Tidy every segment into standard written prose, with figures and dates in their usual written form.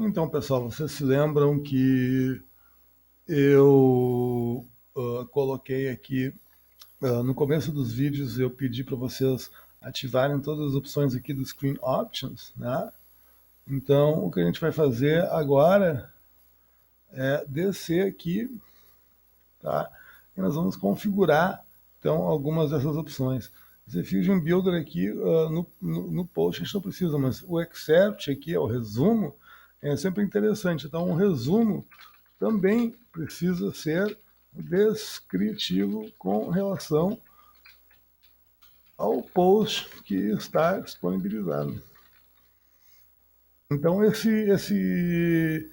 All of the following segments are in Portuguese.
Então, pessoal, vocês se lembram que eu coloquei aqui no começo dos vídeos, eu pedi para vocês ativarem todas as opções aqui do Screen Options, né? Então, o que a gente vai fazer agora é descer aqui, tá? E nós vamos configurar, então, algumas dessas opções. Esse Fusion Builder aqui, no post a gente não precisa, mas o excerpt aqui, o resumo, é sempre interessante. Então, um resumo também precisa ser descritivo com relação ao post que está disponibilizado. Então, esse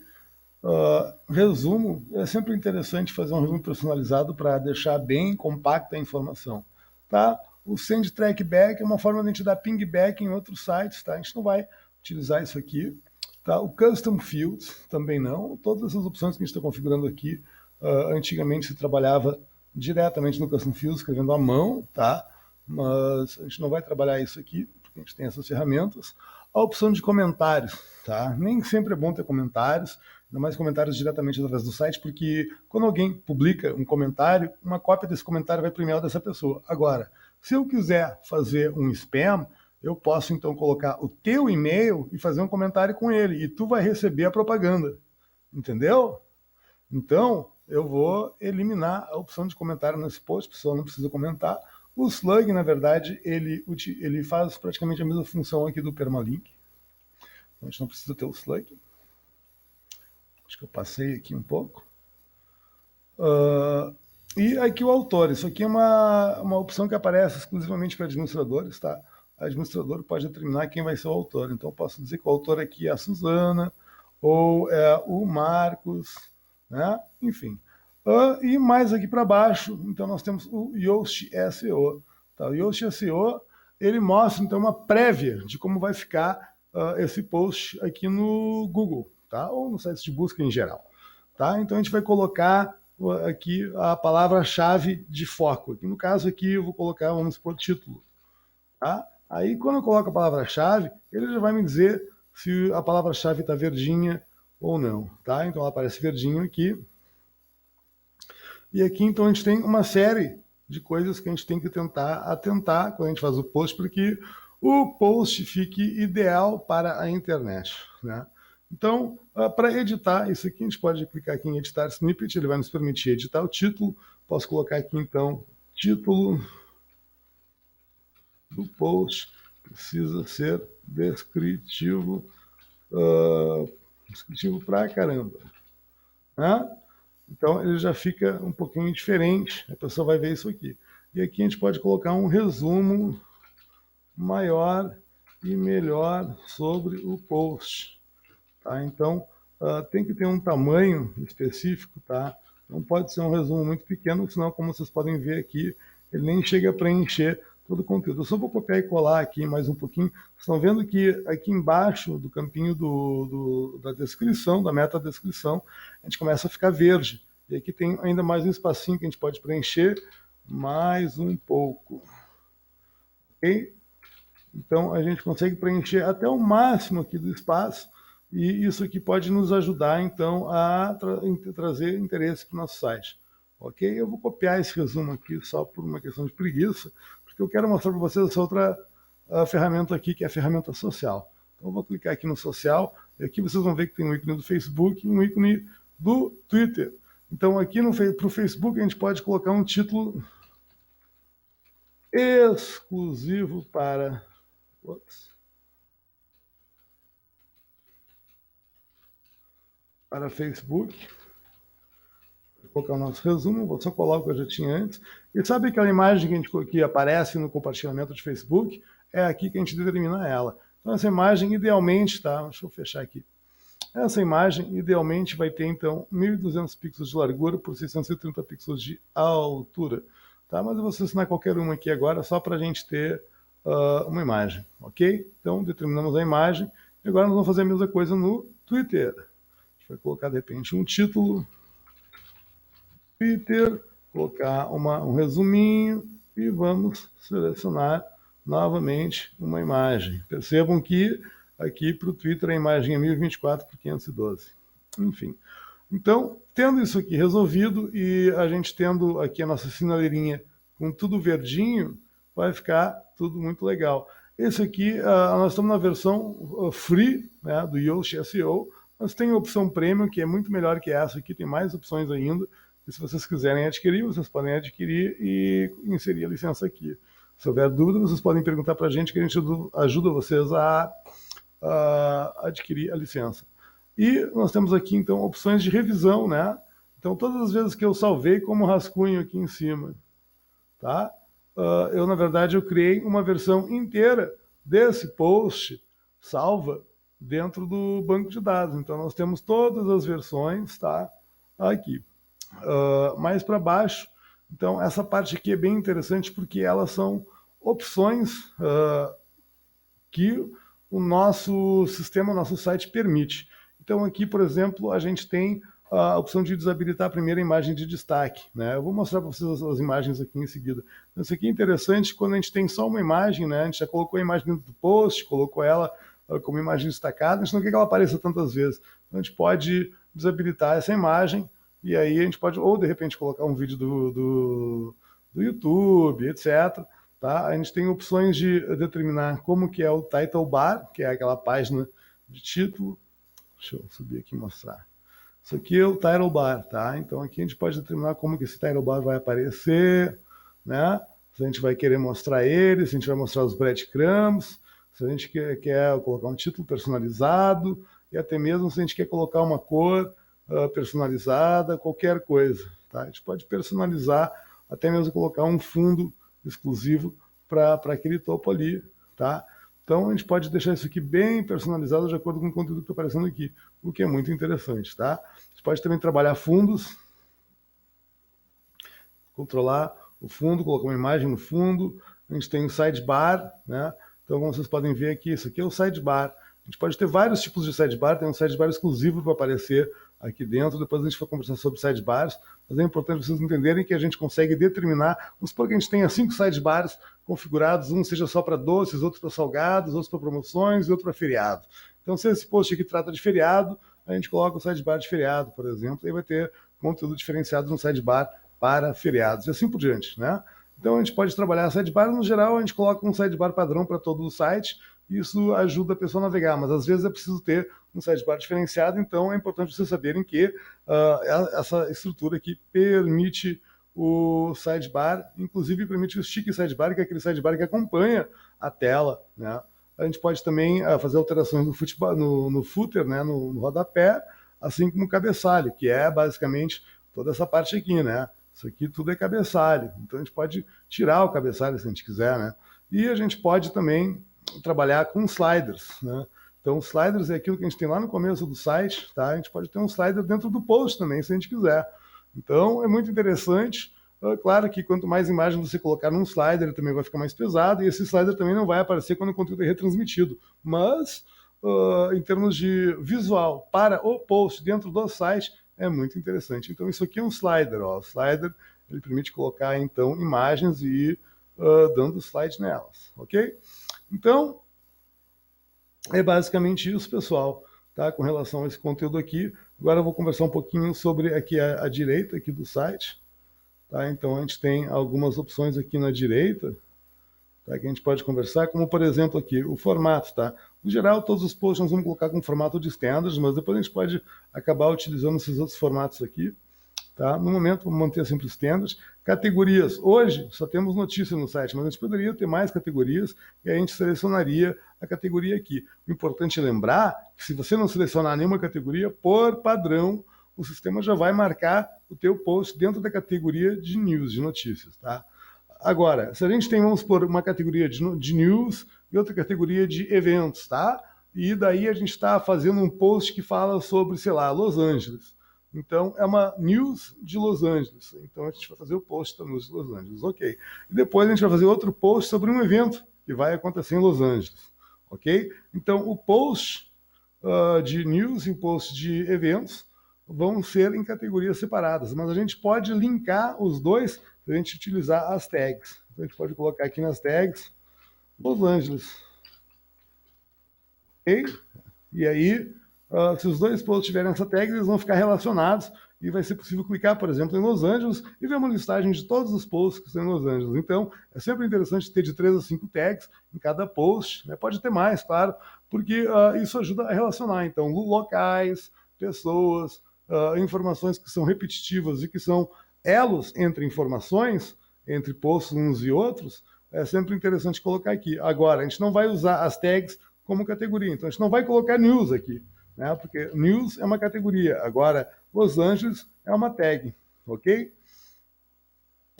resumo, é sempre interessante fazer um resumo personalizado para deixar bem compacta a informação. Tá? O Send Trackback é uma forma de a gente dar pingback em outros sites. Tá? A gente não vai utilizar isso aqui. Tá? O Custom Fields também não. Todas essas opções que a gente está configurando aqui, antigamente se trabalhava diretamente no Custom Fields, escrevendo à mão, tá? Mas a gente não vai trabalhar isso aqui, porque a gente tem essas ferramentas. A opção de comentários, tá? Nem sempre é bom ter comentários, ainda mais comentários diretamente através do site, porque quando alguém publica um comentário, uma cópia desse comentário vai para o e-mail dessa pessoa. Agora, se eu quiser fazer um spam, eu posso então colocar o teu e-mail e fazer um comentário com ele, e tu vai receber a propaganda, entendeu? Então, eu vou eliminar a opção de comentário nesse post, a pessoa não precisa comentar. O Slug, na verdade, ele faz praticamente a mesma função aqui do permalink. Então, a gente não precisa ter o Slug. Acho que eu passei aqui um pouco. E aqui o autor. Isso aqui é uma opção que aparece exclusivamente para administradores, tá? O administrador pode determinar quem vai ser o autor. Então, eu posso dizer que o autor aqui é a Suzana, ou é o Marcos, né? Enfim. E mais aqui para baixo, então nós temos o Yoast SEO. Tá? O Yoast SEO, ele mostra então uma prévia de como vai ficar esse post aqui no Google, tá? Ou no site de busca em geral. Tá? Então a gente vai colocar aqui a palavra-chave de foco. Aqui no caso aqui eu vou colocar, vamos supor, título. Tá? Aí quando eu coloco a palavra-chave, ele já vai me dizer se a palavra-chave está verdinha ou não. Tá? Então ela aparece verdinho aqui. E aqui, então, a gente tem uma série de coisas que a gente tem que tentar atentar quando a gente faz o post, para que o post fique ideal para a internet, né? Então, para editar isso aqui, a gente pode clicar aqui em editar snippet, ele vai nos permitir editar o título. Posso colocar aqui, então, título do post precisa ser descritivo, descritivo pra caramba, né? Então ele já fica um pouquinho diferente, a pessoa vai ver isso aqui. E aqui a gente pode colocar um resumo maior e melhor sobre o post. Tá? Então tem que ter um tamanho específico, tá? Não pode ser um resumo muito pequeno, senão, como vocês podem ver aqui, ele nem chega a preencher todo o conteúdo. Eu só vou copiar e colar aqui mais um pouquinho. Vocês estão vendo que aqui embaixo do campinho da descrição, da meta-descrição, a gente começa a ficar verde. E aqui tem ainda mais um espacinho que a gente pode preencher mais um pouco. Ok? Então a gente consegue preencher até o máximo aqui do espaço, e isso aqui pode nos ajudar então a trazer interesse para o nosso site. Ok? Eu vou copiar esse resumo aqui só por uma questão de preguiça, porque eu quero mostrar para vocês essa outra ferramenta aqui, que é a ferramenta social. Então eu vou clicar aqui no social, e aqui vocês vão ver que tem um ícone do Facebook e um ícone do Twitter. Então aqui para o Facebook a gente pode colocar um título exclusivo para... para Facebook. Vou colocar o nosso resumo, vou só colocar o que eu já tinha antes. E sabe aquela imagem que aparece no compartilhamento de Facebook? É aqui que a gente determina ela. Então essa imagem idealmente, tá? Deixa eu fechar aqui. Essa imagem idealmente vai ter então 1.200 pixels de largura por 630 pixels de altura. Tá? Mas eu vou selecionar qualquer uma aqui agora, só para a gente ter uma imagem, ok? Então determinamos a imagem, e agora nós vamos fazer a mesma coisa no Twitter. A gente vai colocar de repente um título, Twitter, colocar um resuminho e vamos selecionar novamente uma imagem. Percebam que aqui para o Twitter a imagem é 1024 por 512. Enfim. Então, tendo isso aqui resolvido e a gente tendo aqui a nossa sinaleirinha com tudo verdinho, vai ficar tudo muito legal. Esse aqui, nós estamos na versão free, né, do Yoast SEO, mas tem a opção Premium, que é muito melhor que essa aqui, tem mais opções ainda. E se vocês quiserem adquirir, vocês podem adquirir e inserir a licença aqui. Se houver dúvida, vocês podem perguntar para a gente, que a gente ajuda vocês a adquirir a licença. E nós temos aqui, então, opções de revisão, né? Então, todas as vezes que eu salvei como rascunho aqui em cima, tá? Eu, na verdade, eu criei uma versão inteira desse post salva dentro do banco de dados. Então, nós temos todas as versões, tá? Aqui. Mais para baixo, então, essa parte aqui é bem interessante porque elas são opções que o nosso sistema, o nosso site permite. Então, aqui, por exemplo, a gente tem a opção de desabilitar a primeira imagem de destaque, né? Eu vou mostrar para vocês as imagens aqui em seguida. Então, isso aqui é interessante quando a gente tem só uma imagem, né? A gente já colocou a imagem dentro do post, colocou ela como imagem destacada, a gente não quer que ela apareça tantas vezes. Então, a gente pode desabilitar essa imagem e aí a gente pode, ou de repente, colocar um vídeo do YouTube, etc., tá? A gente tem opções de determinar como que é o title bar, que é aquela página de título. Deixa eu subir aqui e mostrar. Isso aqui é o title bar, tá? Então aqui a gente pode determinar como que esse title bar vai aparecer, né? Se a gente vai querer mostrar ele, se a gente vai mostrar os breadcrumbs, se a gente quer colocar um título personalizado, e até mesmo se a gente quer colocar uma cor personalizada, qualquer coisa, tá? A gente pode personalizar, até mesmo colocar um fundo exclusivo para aquele topo ali, tá? Então a gente pode deixar isso aqui bem personalizado de acordo com o conteúdo que está aparecendo aqui, o que é muito interessante, tá? Você pode também trabalhar fundos, controlar o fundo, colocar uma imagem no fundo. A gente tem o sidebar, né? Então, como vocês podem ver aqui, isso aqui é o sidebar. A gente pode ter vários tipos de sidebar, tem um sidebar exclusivo para aparecer aqui dentro, depois a gente vai conversar sobre sidebars, mas é importante vocês entenderem que a gente consegue determinar, vamos supor que a gente tenha 5 sidebars configurados, um seja só para doces, outro para salgados, outro para promoções e outro para feriado. Então, se esse post aqui trata de feriado, a gente coloca o sidebar de feriado, por exemplo, e vai ter conteúdo diferenciado no sidebar para feriados, e assim por diante, né? Então, a gente pode trabalhar sidebar, no geral, a gente coloca um sidebar padrão para todo o site, isso ajuda a pessoa a navegar, mas às vezes é preciso ter um sidebar diferenciado, então é importante vocês saberem que essa estrutura aqui permite o sidebar, inclusive permite o stick sidebar, que é aquele sidebar que acompanha a tela, né? A gente pode também fazer alterações no footer, né, no rodapé, assim como o cabeçalho, que é basicamente toda essa parte aqui, né? Isso aqui tudo é cabeçalho, então a gente pode tirar o cabeçalho se a gente quiser, né? E a gente pode também trabalhar com sliders, né? Então, sliders é aquilo que a gente tem lá no começo do site, tá? A gente pode ter um slider dentro do post também, se a gente quiser. Então, é muito interessante. Claro que quanto mais imagens você colocar num slider, ele também vai ficar mais pesado, e esse slider também não vai aparecer quando o conteúdo é retransmitido. Mas, em termos de visual para o post dentro do site, é muito interessante. Então, isso aqui é um slider. Ó. O slider ele permite colocar, então, imagens e ir dando slide nelas, ok? Então, é basicamente isso, pessoal, tá? Com relação a esse conteúdo aqui. Agora eu vou conversar um pouquinho sobre aqui a direita aqui do site. Tá? Então, a gente tem algumas opções aqui na direita, tá? Que a gente pode conversar, como, por exemplo, aqui, o formato. Tá? No geral, todos os posts nós vamos colocar com formato de standards, mas depois a gente pode acabar utilizando esses outros formatos aqui. Tá? No momento, vamos manter sempre os standards. Categorias. Hoje, só temos notícia no site, mas a gente poderia ter mais categorias e a gente selecionaria a categoria aqui. O importante é lembrar que se você não selecionar nenhuma categoria, por padrão, o sistema já vai marcar o teu post dentro da categoria de news, de notícias. Tá? Agora, se a gente tem, vamos por uma categoria de news e outra categoria de eventos, tá? E daí a gente está fazendo um post que fala sobre, sei lá, Los Angeles. Então, é uma news de Los Angeles. Então, a gente vai fazer o post da news de Los Angeles, ok. E depois a gente vai fazer outro post sobre um evento que vai acontecer em Los Angeles, ok? Então, o post de news e o post de eventos vão ser em categorias separadas, mas a gente pode linkar os dois se a gente utilizar as tags. Então, a gente pode colocar aqui nas tags Los Angeles. ok? E aí, se os dois posts tiverem essa tag, eles vão ficar relacionados e vai ser possível clicar, por exemplo, em Los Angeles e ver uma listagem de todos os posts que estão em Los Angeles. Então, é sempre interessante ter de 3 a 5 tags em cada post, né? Pode ter mais, claro, porque isso ajuda a relacionar, então, locais, pessoas, informações que são repetitivas e que são elos entre informações, entre posts uns e outros, é sempre interessante colocar aqui. Agora, a gente não vai usar as tags como categoria, então a gente não vai colocar news aqui, né? Porque news é uma categoria, agora Los Angeles é uma tag, ok?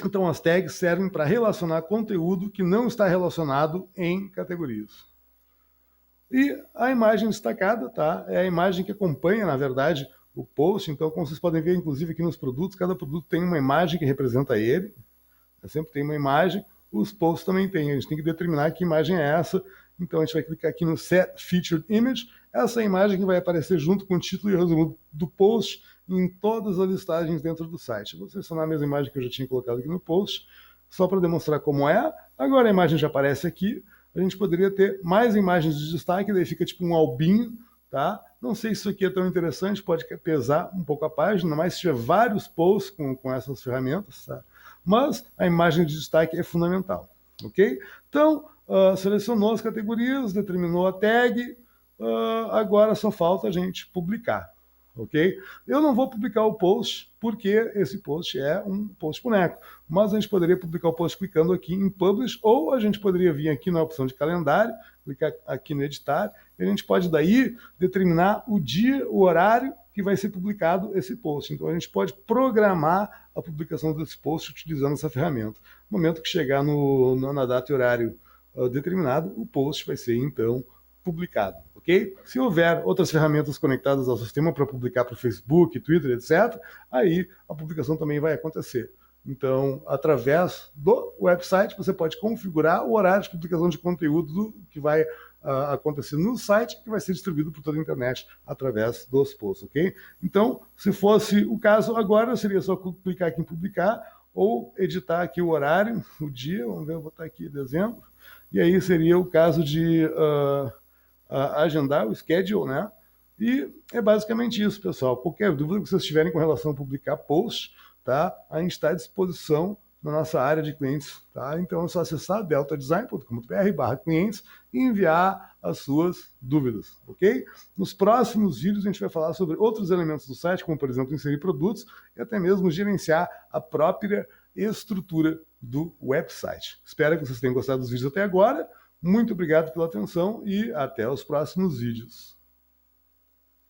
Então as tags servem para relacionar conteúdo que não está relacionado em categorias. E a imagem destacada, tá? É a imagem que acompanha, na verdade, o post. Então, como vocês podem ver, inclusive aqui nos produtos, cada produto tem uma imagem que representa ele. Sempre tem uma imagem. Os posts também tem. A gente tem que determinar que imagem é essa. Então, a gente vai clicar aqui no Set Featured Image. Essa é a imagem que vai aparecer junto com o título e o resumo do post em todas as listagens dentro do site. Vou selecionar a mesma imagem que eu já tinha colocado aqui no post, só para demonstrar como é. Agora a imagem já aparece aqui. A gente poderia ter mais imagens de destaque, daí fica tipo um albinho, tá? Não sei se isso aqui é tão interessante, pode pesar um pouco a página, mas se tiver vários posts com essas ferramentas, tá? Mas a imagem de destaque é fundamental, ok? Então, selecionou as categorias, determinou a tag, agora só falta a gente publicar, ok? Eu não vou publicar o post, porque esse post é um post boneco, mas a gente poderia publicar o post clicando aqui em Publish, ou a gente poderia vir aqui na opção de calendário, clicar aqui no editar, e a gente pode daí determinar o dia, o horário que vai ser publicado esse post. Então a gente pode programar a publicação desse post utilizando essa ferramenta. No momento que chegar na data e horário determinado, o post vai ser então publicado, ok? Se houver outras ferramentas conectadas ao sistema para publicar para o Facebook, Twitter, etc., aí a publicação também vai acontecer. Então, através do website, você pode configurar o horário de publicação de conteúdo que vai acontecer no site, que vai ser distribuído por toda a internet através dos posts, ok? Então, se fosse o caso agora, seria só clicar aqui em publicar ou editar aqui o horário, o dia, vamos ver, eu vou botar aqui dezembro, e aí seria o caso de agendar o schedule, né? E é basicamente isso, pessoal. Qualquer dúvida que vocês tiverem com relação a publicar posts, tá? A gente está à disposição na nossa área de clientes, tá? Então é só acessar deltadesign.com.br/clientes e enviar as suas dúvidas, ok? Nos próximos vídeos a gente vai falar sobre outros elementos do site, como por exemplo inserir produtos e até mesmo gerenciar a própria estrutura do website. Espero que vocês tenham gostado dos vídeos até agora. Muito obrigado pela atenção e até os próximos vídeos.